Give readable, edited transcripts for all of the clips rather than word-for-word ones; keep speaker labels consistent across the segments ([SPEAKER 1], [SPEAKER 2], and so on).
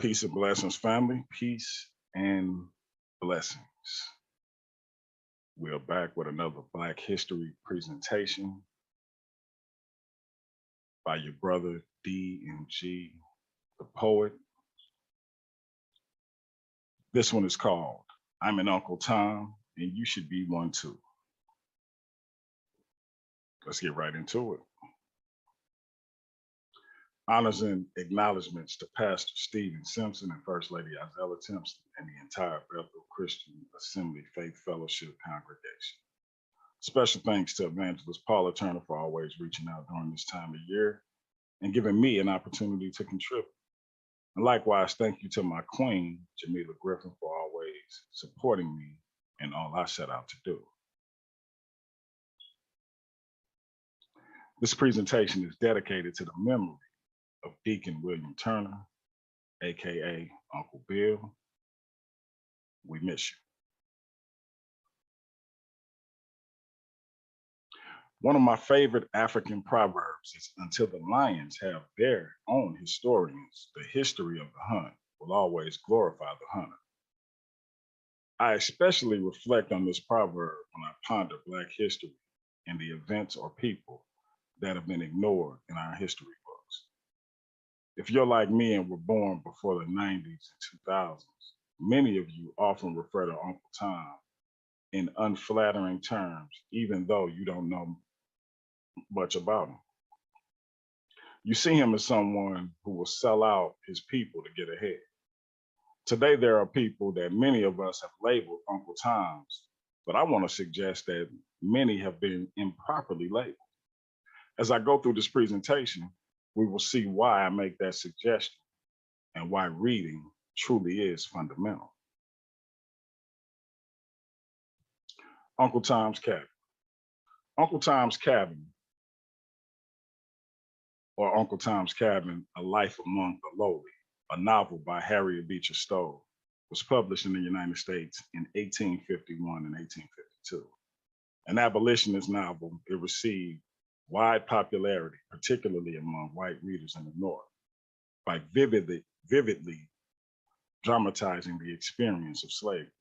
[SPEAKER 1] Peace and blessings, family. Peace and blessings. We are back with another Black History presentation by your brother D.M.G, the poet. This one is called I'm an Uncle Tom, and you should be one too. Let's get right into it. Honors and acknowledgments to Pastor Stephen Simpson and First Lady Isaiah Timpson and the entire Bethel Christian Assembly Faith Fellowship congregation. Special thanks to Evangelist Paula Turner for always reaching out during this time of year and giving me an opportunity to contribute. And likewise, thank you to my queen, Jamila Griffin, for always supporting me in all I set out to do. This presentation is dedicated to the memory of Deacon William Turner, AKA Uncle Bill. We miss you. One of my favorite African proverbs is until the lions have their own historians, the history of the hunt will always glorify the hunter. I especially reflect on this proverb when I ponder Black history and the events or people that have been ignored in our history books. If you're like me and were born before the 90s and 2000s, many of you often refer to Uncle Tom in unflattering terms, even though you don't know much about him. You see him as someone who will sell out his people to get ahead. Today, there are people that many of us have labeled Uncle Toms, but I want to suggest that many have been improperly labeled. As I go through this presentation, we will see why I make that suggestion and why reading truly is fundamental. Uncle Tom's Cabin. Uncle Tom's Cabin, or Uncle Tom's Cabin, A Life Among the Lowly, a novel by Harriet Beecher Stowe, was published in the United States in 1851 and 1852. An abolitionist novel, it received wide popularity, particularly among white readers in the North, by vividly dramatizing the experience of slavery.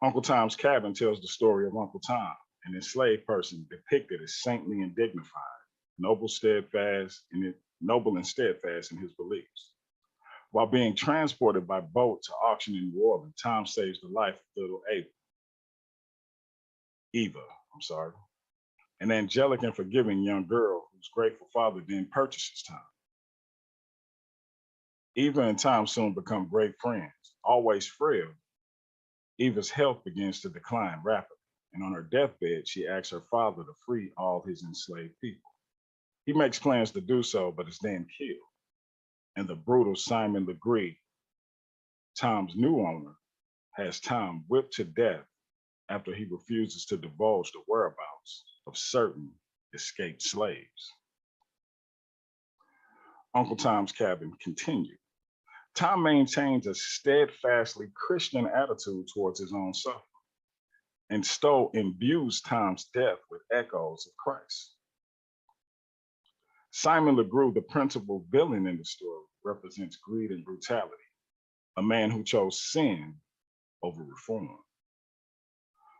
[SPEAKER 1] Uncle Tom's Cabin tells the story of Uncle Tom, an enslaved person depicted as saintly and dignified, noble and steadfast in his beliefs. While being transported by boat to auction in New Orleans, Tom saves the life of little Eva, an angelic and forgiving young girl whose grateful father then purchases Tom. Eva and Tom soon become great friends. Always frail, Eva's health begins to decline rapidly, and on her deathbed, she asks her father to free all his enslaved people. He makes plans to do so, but is then killed. And the brutal Simon Legree, Tom's new owner, has Tom whipped to death after he refuses to divulge the whereabouts of certain escaped slaves. Uncle Tom's Cabin continued. Tom maintains a steadfastly Christian attitude towards his own suffering, and Stowe imbues Tom's death with echoes of Christ. Simon Legree, the principal villain in the story, represents greed and brutality, a man who chose sin over reform.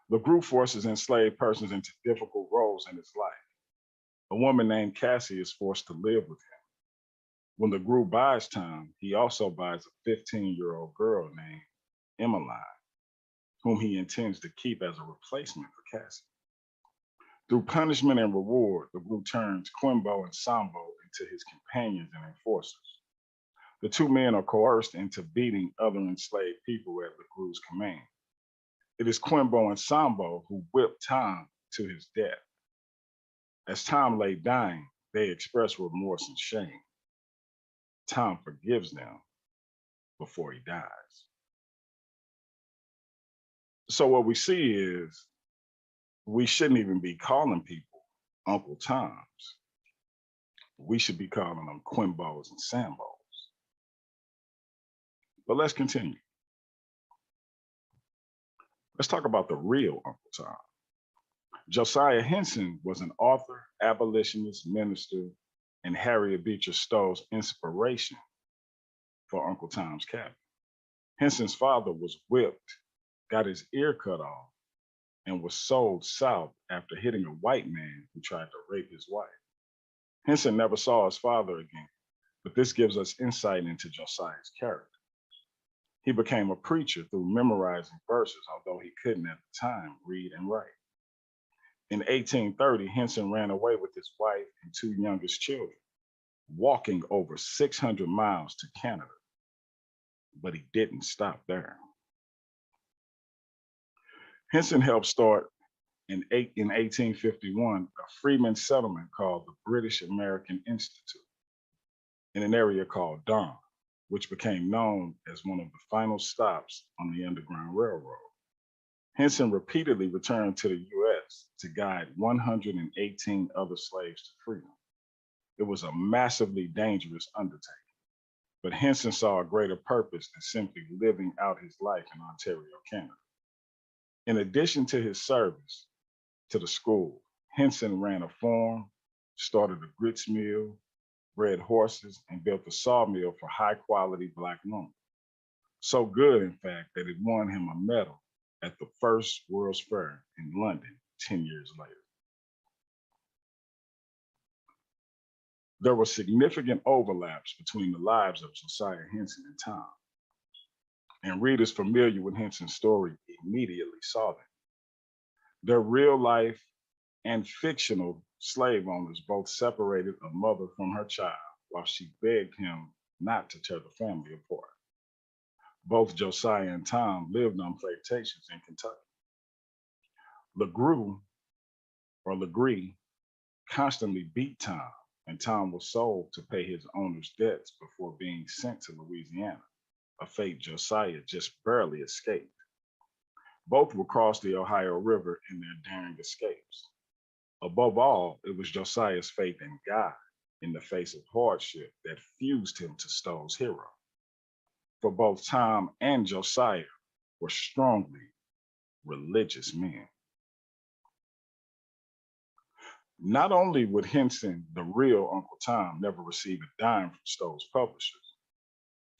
[SPEAKER 1] Legree forces enslaved persons into difficult roles in his life. A woman named Cassie is forced to live with him. When Legree buys Tom, he also buys a 15-year-old girl named Emmeline, whom he intends to keep as a replacement for Cassie. Through punishment and reward, Legree turns Quimbo and Sambo into his companions and enforcers. The two men are coerced into beating other enslaved people at Legree's command. It is Quimbo and Sambo who whip Tom to his death. As Tom lay dying, they express remorse and shame. Tom forgives them before he dies. So what we see is we shouldn't even be calling people Uncle Toms. We should be calling them Quimbos and Sambos. But let's continue. Let's talk about the real Uncle Tom. Josiah Henson was an author, abolitionist, minister, and Harriet Beecher Stowe's inspiration for Uncle Tom's Cabin. Henson's father was whipped, got his ear cut off, and was sold south after hitting a white man who tried to rape his wife. Henson never saw his father again, but this gives us insight into Josiah's character. He became a preacher through memorizing verses, although he couldn't at the time read and write. In 1830, Henson ran away with his wife and two youngest children, walking over 600 miles to Canada. But he didn't stop there. Henson helped start in 1851 a freedmen's settlement called the British American Institute in an area called Durham, which became known as one of the final stops on the Underground Railroad. Henson repeatedly returned to the U.S. to guide 118 other slaves to freedom. It was a massively dangerous undertaking, but Henson saw a greater purpose than simply living out his life in Ontario, Canada. In addition to his service to the school, Henson ran a farm, started a grits mill, bred horses, and built a sawmill for high-quality Black lumber. So good, in fact, that it won him a medal at the first World's Fair in London 10 years later. There were significant overlaps between the lives of Josiah Henson and Tom, and readers familiar with Henson's story immediately saw them. Their real life and fictional slave owners both separated a mother from her child while she begged him not to tear the family apart. Both Josiah and Tom lived on plantations in Kentucky. Legree constantly beat Tom, and Tom was sold to pay his owner's debts before being sent to Louisiana, a fate Josiah just barely escaped. Both would cross the Ohio River in their daring escapes. Above all, it was Josiah's faith in God in the face of hardship that fused him to Stowe's hero. For both Tom and Josiah were strongly religious men. Not only would Henson, the real Uncle Tom, never receive a dime from Stowe's publishers,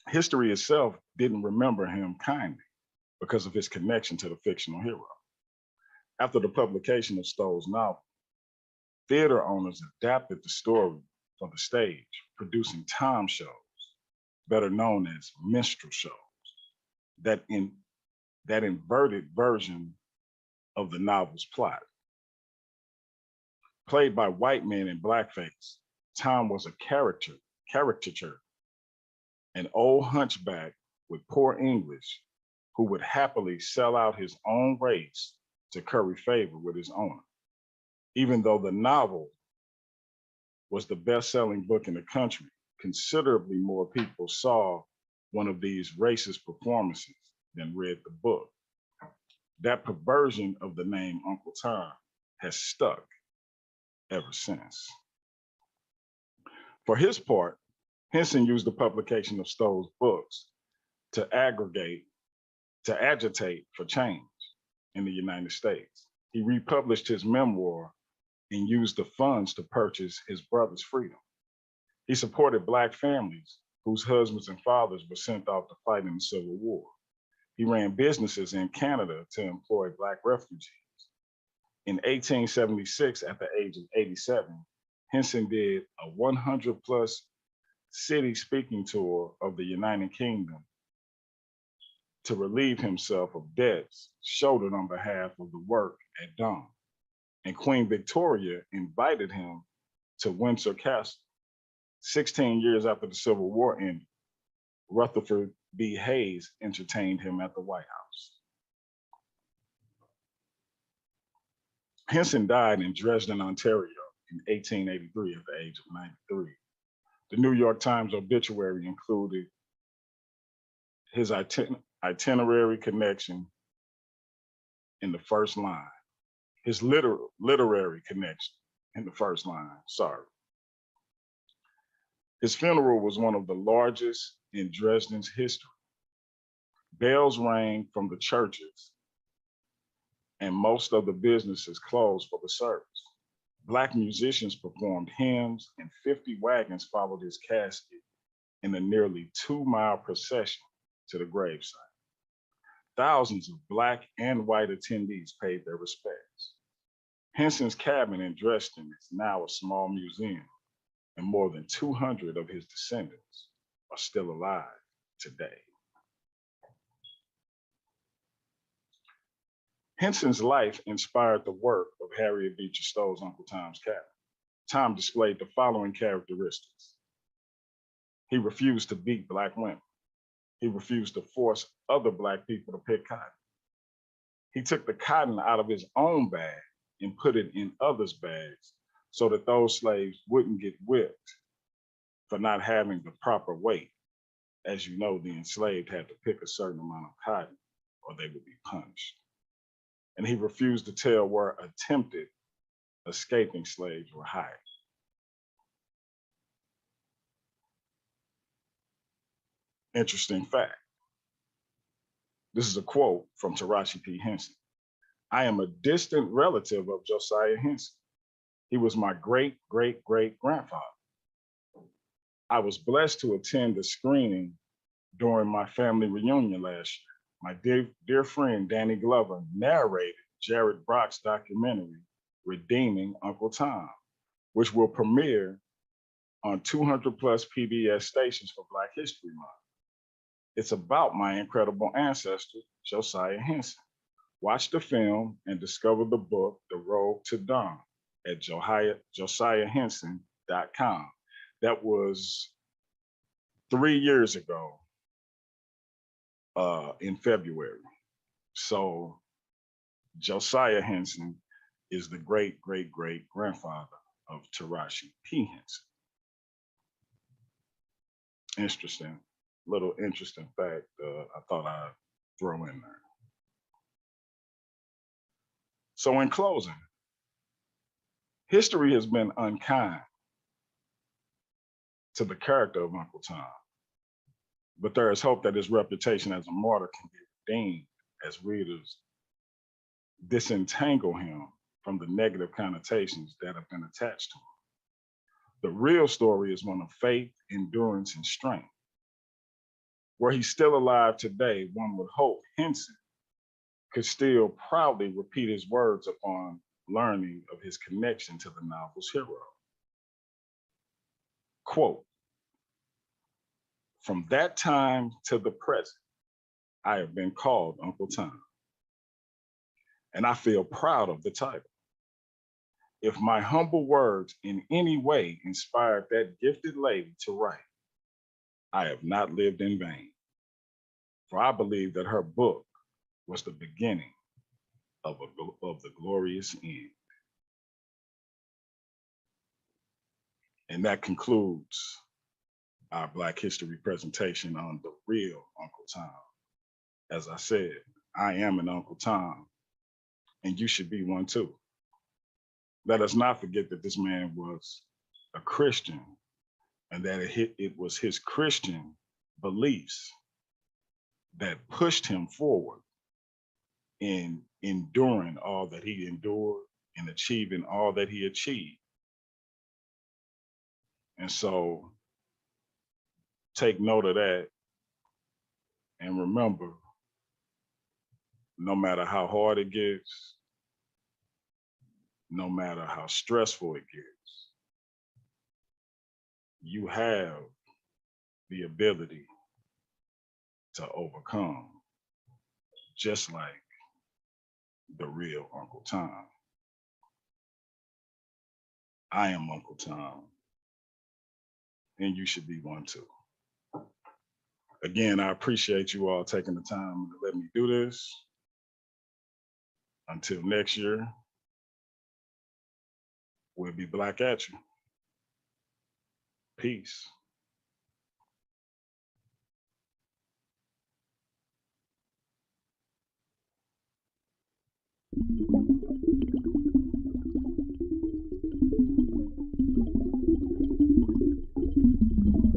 [SPEAKER 1] history itself didn't remember him kindly because of his connection to the fictional hero. After the publication of Stowe's novel, theater owners adapted the story for the stage, producing time shows, better known as minstrel shows, that inverted version of the novel's plot. Played by white men in blackface, Tom was a caricature, an old hunchback with poor English who would happily sell out his own race to curry favor with his owner. Even though the novel was the best-selling book in the country, considerably more people saw one of these racist performances than read the book. That perversion of the name Uncle Tom has stuck ever since. For his part, Henson used the publication of Stowe's books to agitate for change in the United States. He republished his memoir and used the funds to purchase his brother's freedom. He supported Black families whose husbands and fathers were sent off to fight in the Civil War. He ran businesses in Canada to employ Black refugees. In 1876, at the age of 87, Henson did a 100-plus city speaking tour of the United Kingdom to relieve himself of debts shouldered on behalf of the work at Durham. And Queen Victoria invited him to Windsor Castle. 16 years after the Civil War ended, Rutherford B. Hayes entertained him at the White House. Henson died in Dresden, Ontario in 1883 at the age of 93. The New York Times obituary included his itinerary connection in the first line, his literary connection in the first line, sorry. His funeral was one of the largest in Dresden's history. Bells rang from the churches, and most of the businesses closed for the service. Black musicians performed hymns, and 50 wagons followed his casket in a nearly 2-mile procession to the gravesite. Thousands of Black and white attendees paid their respects. Henson's cabin in Dresden is now a small museum, and more than 200 of his descendants are still alive today. Henson's life inspired the work of Harriet Beecher Stowe's Uncle Tom's Cabin. Tom displayed the following characteristics. He refused to beat Black women. He refused to force other Black people to pick cotton. He took the cotton out of his own bag and put it in others' bags so that those slaves wouldn't get whipped for not having the proper weight. As you know, the enslaved had to pick a certain amount of cotton or they would be punished. And he refused to tell where attempted escaping slaves were hiding. Interesting fact. This is a quote from Taraji P. Henson. I am a distant relative of Josiah Henson. He was my great-great-great-grandfather. I was blessed to attend the screening during my family reunion last year. My dear friend Danny Glover narrated Jared Brock's documentary, Redeeming Uncle Tom, which will premiere on 200 plus PBS stations for Black History Month. It's about my incredible ancestor, Josiah Henson. Watch the film and discover the book, The Road to Dawn, at josiahhenson.com. That was 3 years ago in February. So Josiah Henson is the great-great-great-grandfather of Taraji P. Henson. Interesting, little interesting fact I thought I'd throw in there. So in closing, history has been unkind to the character of Uncle Tom, but there is hope that his reputation as a martyr can be redeemed as readers disentangle him from the negative connotations that have been attached to him. The real story is one of faith, endurance, and strength. Were he still alive today, one would hope Henson could still proudly repeat his words upon learning of his connection to the novel's hero. Quote, from that time to the present, I have been called Uncle Tom, and I feel proud of the title. If my humble words in any way inspired that gifted lady to write, I have not lived in vain, for I believe that her book was the beginning of the glorious end. And that concludes our Black History presentation on the real Uncle Tom. As I said, I am an Uncle Tom, and you should be one too. Let us not forget that this man was a Christian and that it was his Christian beliefs that pushed him forward in enduring all that he endured and achieving all that he achieved. And so take note of that and remember, no matter how hard it gets, no matter how stressful it gets, you have the ability to overcome, just like the real Uncle Tom. I am Uncle Tom, and you should be one too. Again, I appreciate you all taking the time to let me do this. Until next year, we'll be Black at you. Peace.